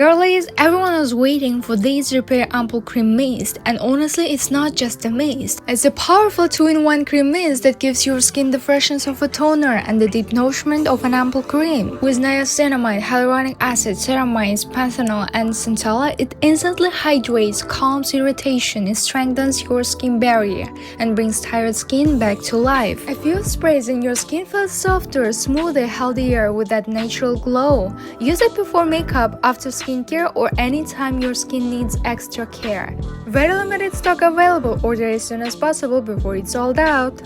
Girlies, everyone was waiting for this Repair Ampoule Cream Mist, and honestly it's not just a mist. It's a powerful 2-in-1 cream mist that gives your skin the freshness of a toner and the deep nourishment of an ampoule cream. With niacinamide, hyaluronic acid, ceramides, panthenol, and centella, it instantly hydrates, calms irritation, it strengthens your skin barrier, and brings tired skin back to life. A few sprays and your skin feels softer, smoother, healthier with that natural glow. Use it before makeup, after skincare, or anytime your skin needs extra care. Very limited stock available. Order as soon as possible before it's sold out.